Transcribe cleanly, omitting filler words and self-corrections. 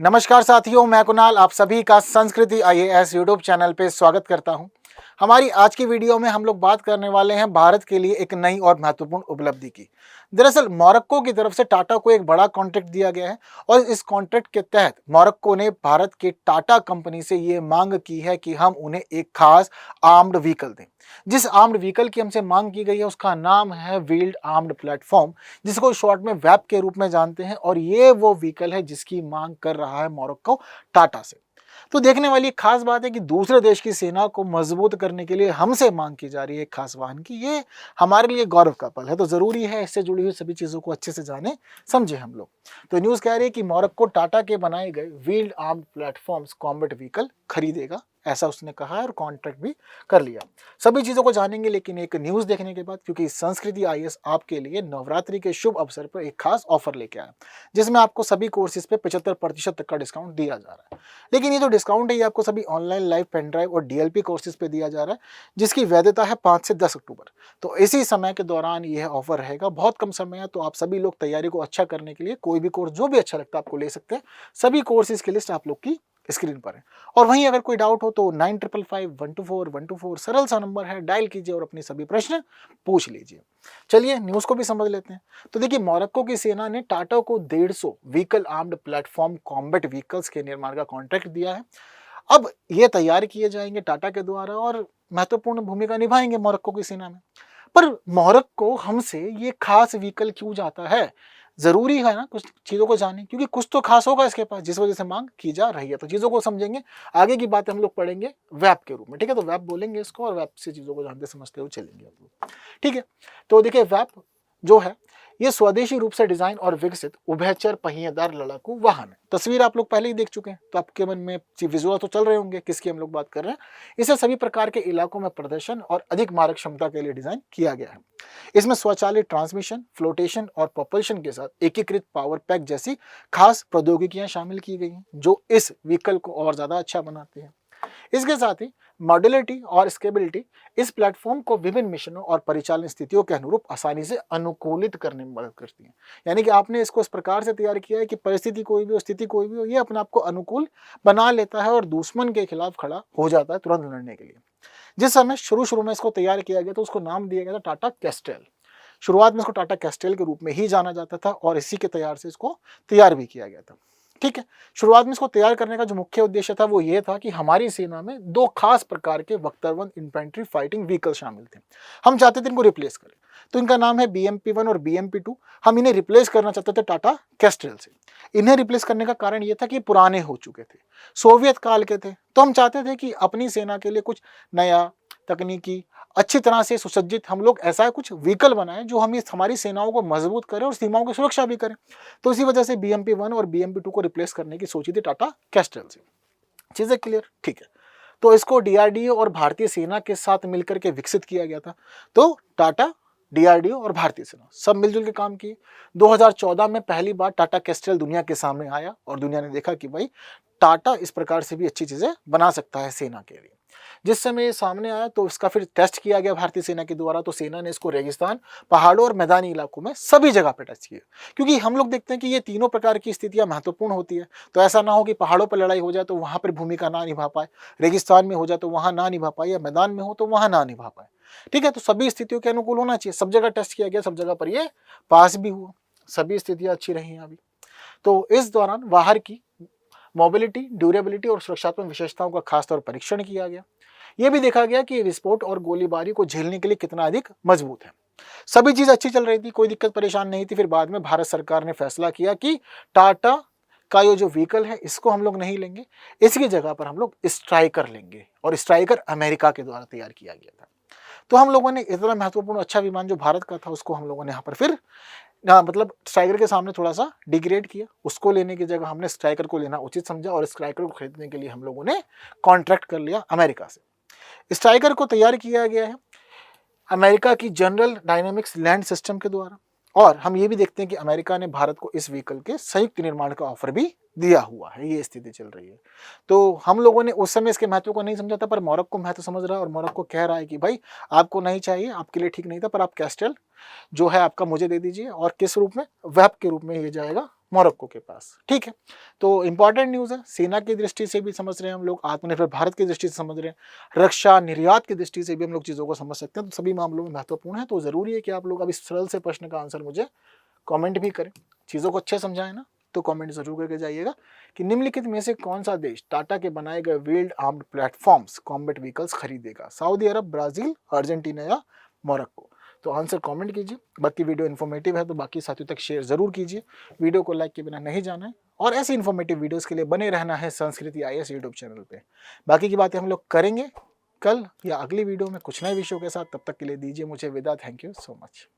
नमस्कार साथियों, मैं कुणाल आप सभी का संस्कृति आईएएस यूट्यूब चैनल पे स्वागत करता हूं। हमारी आज की वीडियो में हम लोग बात करने वाले हैं भारत के लिए एक नई और महत्वपूर्ण उपलब्धि की। दरअसल मोरक्को की तरफ से टाटा को एक बड़ा कॉन्ट्रैक्ट दिया गया है और इस कॉन्ट्रैक्ट के तहत मोरक्को ने भारत के टाटा कंपनी से ये मांग की है कि हम उन्हें एक खास आर्म्ड व्हीकल दें। जिस आर्म्ड व्हीकल की हमसे मांग की गई है उसका नाम है व्हील्ड आर्म्ड प्लेटफॉर्म, जिसको शॉर्ट में वैप के रूप में जानते हैं, और ये वो व्हीकल है जिसकी मांग कर रहा है मोरक्को टाटा से। तो देखने वाली एक खास बात है कि दूसरे देश की सेना को मजबूत करने के लिए हमसे मांग की जा रही है एक खास वाहन की। ये हमारे लिए गौरव का पल है, तो जरूरी है इससे जुड़ी हुई सभी चीजों को अच्छे से जाने समझे हम लोग। तो न्यूज कह रही है कि मोरक्को टाटा के बनाए गए wheeled armed platforms combat vehicle खरीदेगा, ऐसा उसने कहा है और कॉन्ट्रैक्ट भी कर लिया। सभी चीजों को जानेंगे, लेकिन एक न्यूज देखने के बाद, क्योंकि संस्कृति आईएएस आपके लिए नवरात्रि के शुभ अवसर पर एक खास ऑफर लेके आया, जिसमें आपको सभी कोर्सेज पे 75% तक का डिस्काउंट दिया जा रहा है। लेकिन ये जो डिस्काउंट है ये आपको सभी ऑनलाइन लाइव पेन ड्राइव और डीएलपी कोर्सेज पे दिया जा रहा है, जिसकी वैधता है 5 से 10 अक्टूबर। तो इसी समय के दौरान यह ऑफर रहेगा, बहुत कम समय है, तो आप सभी लोग तैयारी को अच्छा करने के लिए कोई भी कोर्स जो भी अच्छा लगता है आपको ले सकते हैं। सभी कोर्सेज की लिस्ट आप लोग की स्क्रीन पर है। और वहीं अगर कोई डाउट हो तो 9555 124 124 सरल सा नंबर है, डायल कीजिए और अपने सभी प्रश्न पूछ लीजिए। चलिए न्यूज को भी समझ लेते हैं। तो देखिए, मोरक्को की सेना ने टाटा को 150 vehicle armed platform combat vehicles के निर्माण का कॉन्ट्रैक्ट दिया है। अब ये तैयार किए जाएंगे टाटा के द्वारा और महत्वपूर्ण भूमिका निभाएंगे मोरक्को की सेना में। पर मोरक्को हमसे ये खास व्हीकल क्यों जाता है? जरूरी है ना कुछ चीजों को जाने, क्योंकि कुछ तो खास होगा इसके पास जिस वजह से मांग की जा रही है। तो चीजों को समझेंगे, आगे की बातें हम लोग पढ़ेंगे वैप के रूप में, ठीक है। तो वैप बोलेंगे इसको और वैप से चीजों को जानते समझते हुए चलेंगे हम लोग, ठीक है। तो देखिए, वैप जो है ये स्वदेशी रूप से डिजाइन और विकसित उभयचर पहिएदार लड़ाकू वाहन है। तस्वीर आप लोग पहले ही देख चुके हैं, तो आपके मन में विजुअल तो चल रहे होंगे किसकी हम लोग बात कर रहे हैं। इसे सभी प्रकार के इलाकों में प्रदर्शन और अधिक मारक क्षमता के लिए डिजाइन किया गया है। इसमें स्वचालित ट्रांसमिशन, फ्लोटेशन और propulsion के साथ एकीकृत पावर पैक जैसी खास प्रौद्योगिकियां शामिल की गई हैं, जो इस व्हीकल को और ज्यादा अच्छा बनाते हैं। इसके साथ ही मॉड्यूलरिटी और स्केबिलिटी इस प्लेटफॉर्म को विभिन्न मिशनों और परिचालन स्थितियों के अनुरूप आसानी से अनुकूलित करने में मदद करती है। यानी कि आपने इसको इस प्रकार से तैयार किया है कि परिस्थिति कोई भी हो, स्थिति कोई भी हो, ये अपने आप को अनुकूल बना लेता है और दुश्मन के खिलाफ खड़ा हो जाता है तुरंत लड़ने के लिए। जिस समय शुरू में इसको तैयार किया गया तो उसको नाम दिया गया था टाटा कैस्ट्रेल। शुरुआत में इसको टाटा कैस्ट्रेल के रूप में ही जाना जाता था और इसी के तैयार से इसको तैयार भी किया गया था, ठीक है। शुरुआत में इसको तैयार करने का जो मुख्य उद्देश्य था वो ये था कि हमारी सेना में 2 खास प्रकार के बख्तरबंद इन्फेंट्री फाइटिंग व्हीकल शामिल थे। हम चाहते थे इनको रिप्लेस करें, तो इनका नाम है BMP-1 और BMP-2। हम इन्हें रिप्लेस करना चाहते थे टाटा कैस्ट्रेल से। इन्हें रिप्लेस करने का कारण ये था कि पुराने हो चुके थे, सोवियत काल के थे, तो हम चाहते थे कि अपनी सेना के लिए कुछ नया, तकनीकी, अच्छी तरह से सुसज्जित हम लोग ऐसा कुछ व्हीकल बनाएं जो हमारी सेनाओं को मजबूत करे और सीमाओं की सुरक्षा भी करे। तो इसी वजह से BMP-1 और BMP-2 को रिप्लेस करने की सोची थी टाटा कैस्ट्रेल से। चीजें क्लियर, ठीक है। तो इसको DRDO और भारतीय सेना के साथ मिलकर के विकसित किया गया था। तो टाटा, DRDO और भारतीय सेना सब मिलजुल के काम किए। 2014 में पहली बार टाटा कैस्ट्रेल दुनिया के सामने आया और दुनिया ने देखा कि भाई टाटा इस प्रकार से भी अच्छी चीजें बना सकता है सेना के लिए। जिस समय ये सामने आया तो इसका फिर टेस्ट किया गया भारतीय सेना के द्वारा। तो सेना ने इसको रेगिस्तान, पहाड़ों और मैदानी इलाकों में सभी जगह पे टेस्ट किया, क्योंकि हम लोग देखते हैं कि ये तीनों प्रकार की स्थितियां महत्वपूर्ण होती है। तो ऐसा ना हो कि पहाड़ों पर लड़ाई हो जाए तो वहां पर भूमिका ना निभा पाए, रेगिस्तान में हो जाए तो वहां ना निभा पाए, या मैदान में हो तो वहां ना निभा पाए, ठीक है। तो सभी स्थितियों के अनुकूल होना चाहिए। सब जगह टेस्ट किया गया, सब जगह पर ये पास भी हुआ, सभी स्थितियां अच्छी रही हैं अभी। तो इस दौरान बाहर की मोबिलिटी, ड्यूरेबिलिटी और सुरक्षात्मक विशेषताओं का खासतौर परीक्षण किया गया। यह भी देखा गया कि विस्फोट और गोलीबारी को झेलने के लिए कितना अधिक मजबूत है। सभी चीज अच्छी चल रही थी, कोई दिक्कत परेशान नहीं थी। फिर बाद में भारत सरकार ने फैसला किया कि टाटा का ये जो व्हीकल है इसको हम लोग नहीं लेंगे, इसकी जगह पर हम लोग स्ट्राइकर लेंगे, और स्ट्राइकर अमेरिका के द्वारा तैयार किया गया था। तो हम लोगों ने इतना महत्वपूर्ण अच्छा विमान जो भारत का था उसको हम लोगों ने यहाँ पर फिर मतलब स्ट्राइकर के सामने थोड़ा सा डिग्रेड किया। उसको लेने की जगह हमने स्ट्राइकर को लेना उचित समझा और स्ट्राइकर को खरीदने के लिए हम लोगों ने कॉन्ट्रैक्ट कर लिया अमेरिका से। स्ट्राइकर को तैयार किया गया है अमेरिका की जनरल डायनेमिक्स लैंड सिस्टम के द्वारा, और हम ये भी देखते हैं कि अमेरिका ने भारत को इस व्हीकल के संयुक्त निर्माण का ऑफर भी दिया हुआ है। ये स्थिति चल रही है। तो हम लोगों ने उस समय इसके महत्व को नहीं समझा था, पर मोरक्को महत्व समझ रहा है और मोरक्को कह रहा है कि भाई आपको नहीं चाहिए, आपके लिए ठीक नहीं था, पर आप कैस्ट्रेल जो है आपका मुझे दे दीजिए, और किस रूप में, वेब के रूप में ये जाएगा मोरक्को के पास। ठीक है, तो इंपॉर्टेंट न्यूज़ है, सेना की दृष्टि से भी समझ रहे हैं हम लोग, आत्मनिर्भर भारत की दृष्टि से समझ रहे हैं, रक्षा निर्यात की दृष्टि से भी हम लोग चीज़ों को समझ सकते हैं, तो सभी मामलों में महत्वपूर्ण है। तो ज़रूरी है कि आप लोग अब इस सरल से प्रश्न का आंसर मुझे कमेंट भी करें, चीज़ों को अच्छे समझाएं ना, तो कमेंट जरूर करके जाइएगा कि निम्नलिखित में से कौन सा देश टाटा के बनाए गए wheeled armed platforms combat vehicles खरीदेगा, सऊदी अरब, ब्राजील, अर्जेंटीना या मोरक्को। तो आंसर कमेंट कीजिए। बाकी वीडियो इन्फॉर्मेटिव है तो बाकी साथियों तक शेयर जरूर कीजिए, वीडियो को लाइक के बिना नहीं जाना है, और ऐसी इन्फॉर्मेटिव वीडियोस के लिए बने रहना है संस्कृति IAS यूट्यूब चैनल पे। बाकी की बातें हम लोग करेंगे कल या अगली वीडियो में कुछ नए विषयों के साथ। तब तक के लिए दीजिए मुझे विदा। Thank you so much.